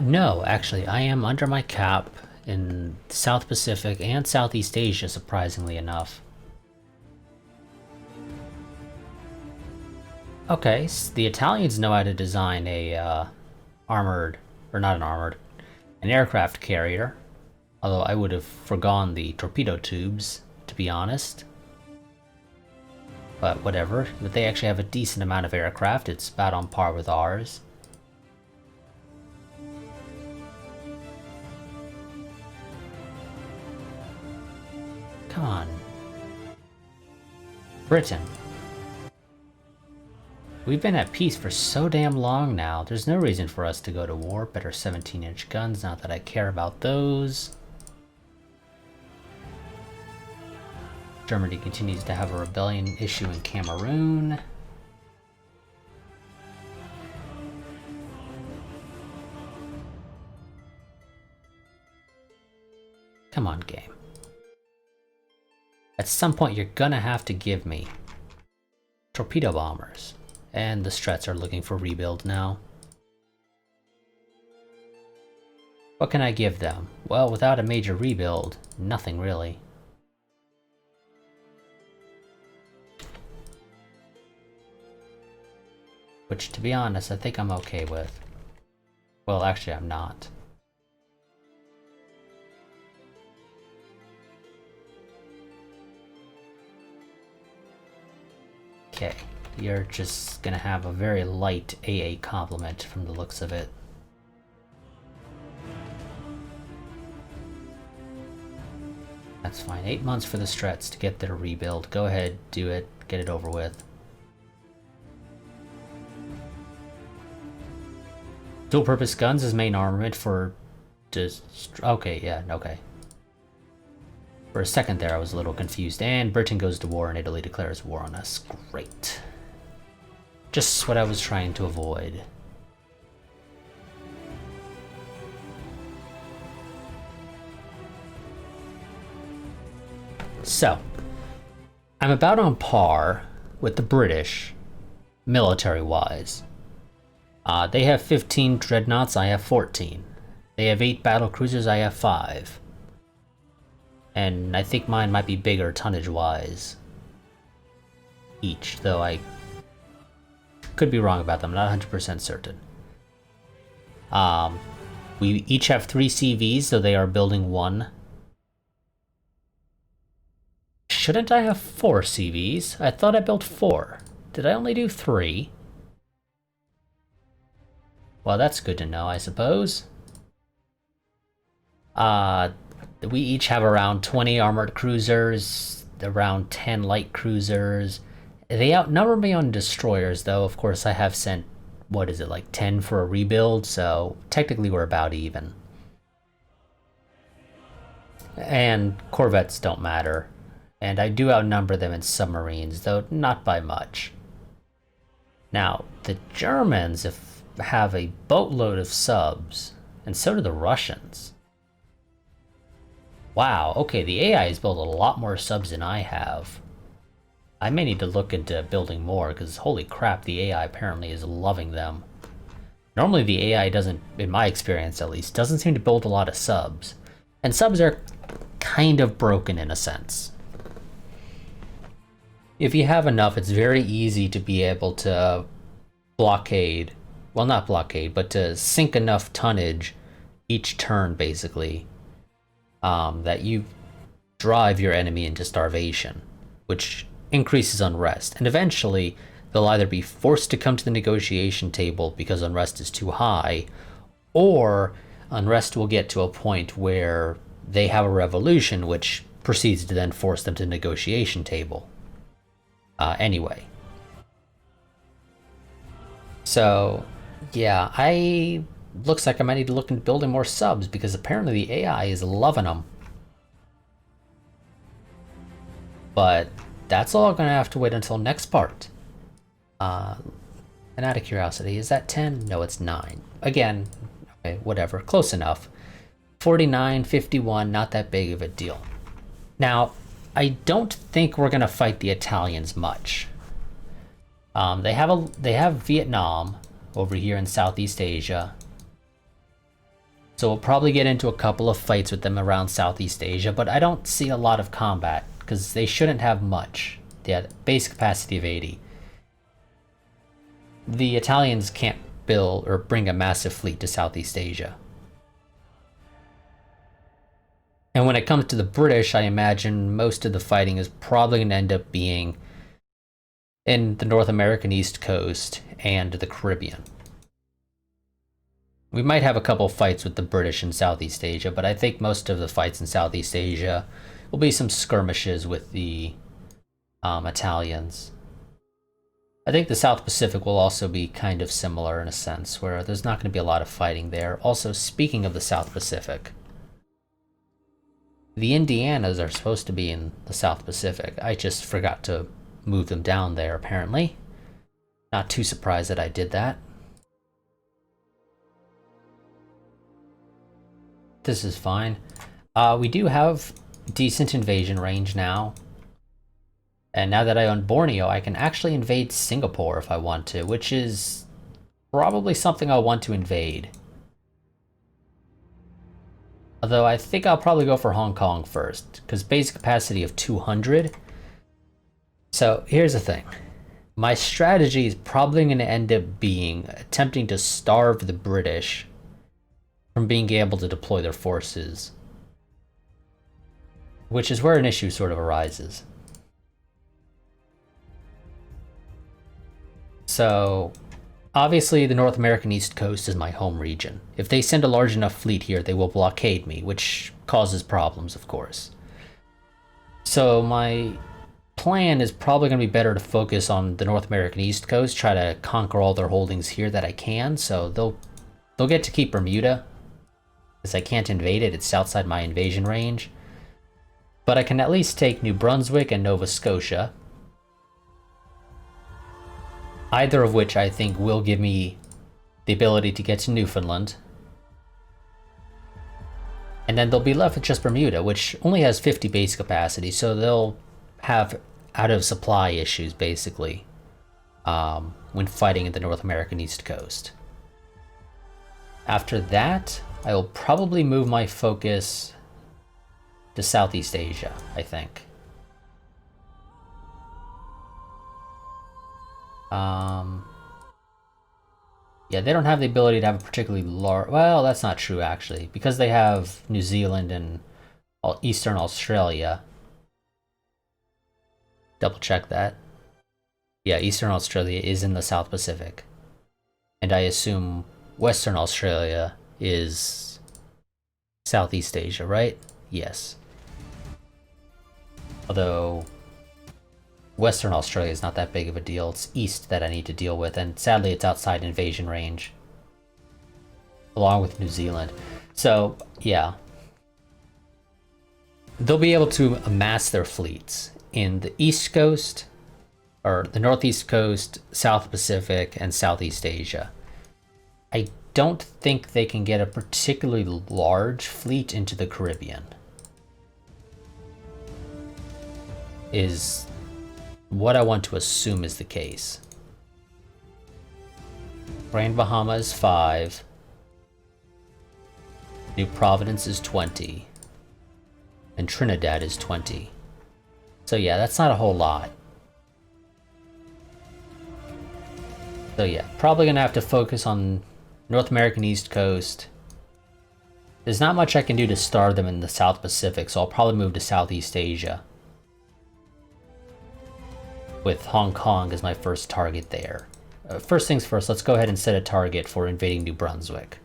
No, actually, I am under my cap in South Pacific and Southeast Asia, surprisingly enough. Okay, so the Italians know how to design a armored, or not an armored, an aircraft carrier. Although I would have forgone the torpedo tubes, to be honest. But whatever, but they actually have a decent amount of aircraft. It's about on par with ours. Come on. Britain. We've been at peace for so damn long now. There's no reason for us to go to war. Better 17-inch guns, not that I care about those. Germany continues to have a rebellion issue in Cameroon. Come on, game. At some point, you're gonna have to give me torpedo bombers. And the Strets are looking for rebuild now. What can I give them? Well, without a major rebuild, nothing really. Which, to be honest, I think I'm okay with. Well, actually, I'm not. Okay, you're just gonna have a very light AA complement from the looks of it. That's fine. 8 months for the Strets to get their rebuild. Go ahead, do it, get it over with. Dual purpose guns as main armament for just okay, yeah, okay. For a second there I was a little confused. And Britain goes to war and Italy declares war on us. Great. Just what I was trying to avoid. So, I'm about on par with the British, military-wise. They have 15 dreadnoughts, I have 14. They have 8 battle cruisers, I have 5. And I think mine might be bigger tonnage-wise. Each, though I could be wrong about them, not 100% certain. We each have 3 CVs, so they are building 1. Shouldn't I have 4 CVs? I thought I built 4. Did I only do 3? Well, that's good to know, I suppose. We each have around 20 armored cruisers, around 10 light cruisers. They outnumber me on destroyers, though. Of course, I have sent, what is it, like 10 for a rebuild, so technically we're about even. And corvettes don't matter. And I do outnumber them in submarines, though not by much. Now, the Germans have a boatload of subs, and so do the Russians. Wow, okay, the AI has built a lot more subs than I have. I may need to look into building more, because holy crap, the AI apparently is loving them. Normally the AI doesn't, in my experience at least, doesn't seem to build a lot of subs. And subs are kind of broken in a sense. If you have enough, it's very easy to be able to blockade, well not blockade, but to sink enough tonnage each turn basically, that you drive your enemy into starvation, which increases unrest. And eventually, they'll either be forced to come to the negotiation table because unrest is too high, or unrest will get to a point where they have a revolution, which proceeds to then force them to the negotiation table. Anyway. So, yeah, looks like I might need to look into building more subs, because apparently the AI is loving them. But that's all gonna have to wait until next part. And out of curiosity, is that 10? No, it's 9. Again, okay, whatever, close enough. 49, 51, not that big of a deal. Now, I don't think we're gonna fight the Italians much. They have Vietnam over here in Southeast Asia. So we'll probably get into a couple of fights with them around Southeast Asia, but I don't see a lot of combat, because they shouldn't have much. They have base capacity of 80. The Italians can't build or bring a massive fleet to Southeast Asia. And when it comes to the British, I imagine most of the fighting is probably going to end up being in the North American East Coast and the Caribbean. We might have a couple fights with the British in Southeast Asia, but I think most of the fights in Southeast Asia there'll be some skirmishes with the Italians. I think the South Pacific will also be kind of similar in a sense, where there's not going to be a lot of fighting there. Also, speaking of the South Pacific, the Indianas are supposed to be in the South Pacific. I just forgot to move them down there, apparently. Not too surprised that I did that. This is fine. We do have decent invasion range now. And now that I own Borneo, I can actually invade Singapore if I want to, which is probably something I'll want to invade. Although I think I'll probably go for Hong Kong first, because base capacity of 200. So here's the thing. My strategy is probably going to end up being attempting to starve the British from being able to deploy their forces, which is where an issue sort of arises. So, obviously the North American East Coast is my home region. If they send a large enough fleet here, they will blockade me, which causes problems, of course. So my plan is probably going to be better to focus on the North American East Coast, try to conquer all their holdings here that I can, so they'll get to keep Bermuda, because I can't invade it, it's outside my invasion range. But I can at least take New Brunswick and Nova Scotia, either of which I think will give me the ability to get to Newfoundland. And then they'll be left with just Bermuda, which only has 50 base capacity, so they'll have out of supply issues, basically, when fighting in the North American East Coast. After that, I will probably move my focus to Southeast Asia, I think. Yeah, they don't have the ability to have a particularly large... Well, that's not true, actually. Because they have New Zealand and Eastern Australia. Double check that. Yeah, Eastern Australia is in the South Pacific. And I assume Western Australia is Southeast Asia, right? Yes. Although Western Australia is not that big of a deal. It's east that I need to deal with, and sadly it's outside invasion range, along with New Zealand. So, yeah. They'll be able to amass their fleets in the East Coast, or the Northeast Coast, South Pacific, and Southeast Asia. I don't think they can get a particularly large fleet into the Caribbean. Is what I want to assume is the case. Grand Bahama is 5. New Providence is 20. And Trinidad is 20. So yeah, that's not a whole lot. So yeah, probably gonna have to focus on North American East Coast. There's not much I can do to starve them in the South Pacific, so I'll probably move to Southeast Asia, with Hong Kong as my first target there. First things first, let's go ahead and set a target for invading New Brunswick.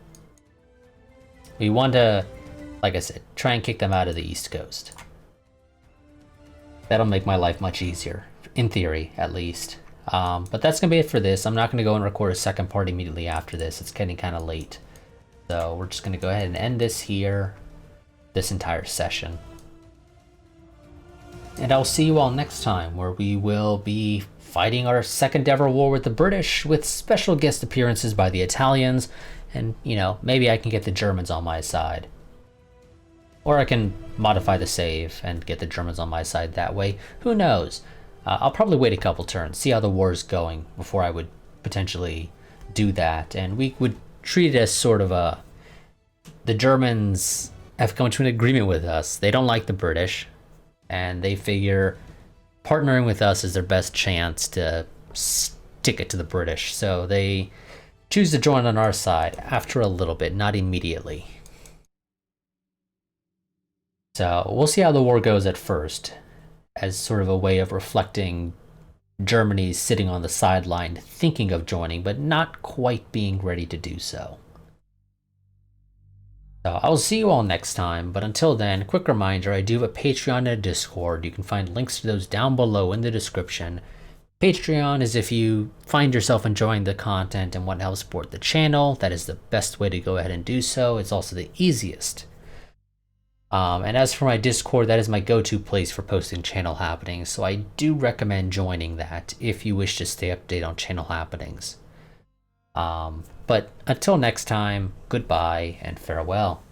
We want to, like I said, try and kick them out of the East Coast. That'll make my life much easier, in theory, at least. But that's going to be it for this. I'm not going to go and record a second part immediately after this. It's getting kind of late. So we're just going to go ahead and end this here, this entire session. And I'll see you all next time, where we will be fighting our second ever war with the British, with special guest appearances by the Italians, and, you know, maybe I can get the Germans on my side. Or I can modify the save and get the Germans on my side that way. Who knows? I'll probably wait a couple turns, see how the war's going, before I would potentially do that. And we would treat it as sort of a... The Germans have come to an agreement with us. They don't like the British, and they figure partnering with us is their best chance to stick it to the British. So they choose to join on our side after a little bit, not immediately. So we'll see how the war goes at first, as sort of a way of reflecting Germany sitting on the sideline, thinking of joining, but not quite being ready to do so. So I'll see you all next time, but until then, quick reminder, I do have a Patreon and a Discord. You can find links to those down below in the description. Patreon is if you find yourself enjoying the content and want to help support the channel. That is the best way to go ahead and do so. It's also the easiest. And as for my Discord, that is my go-to place for posting channel happenings, so I do recommend joining that if you wish to stay updated on channel happenings. But until next time, goodbye and farewell.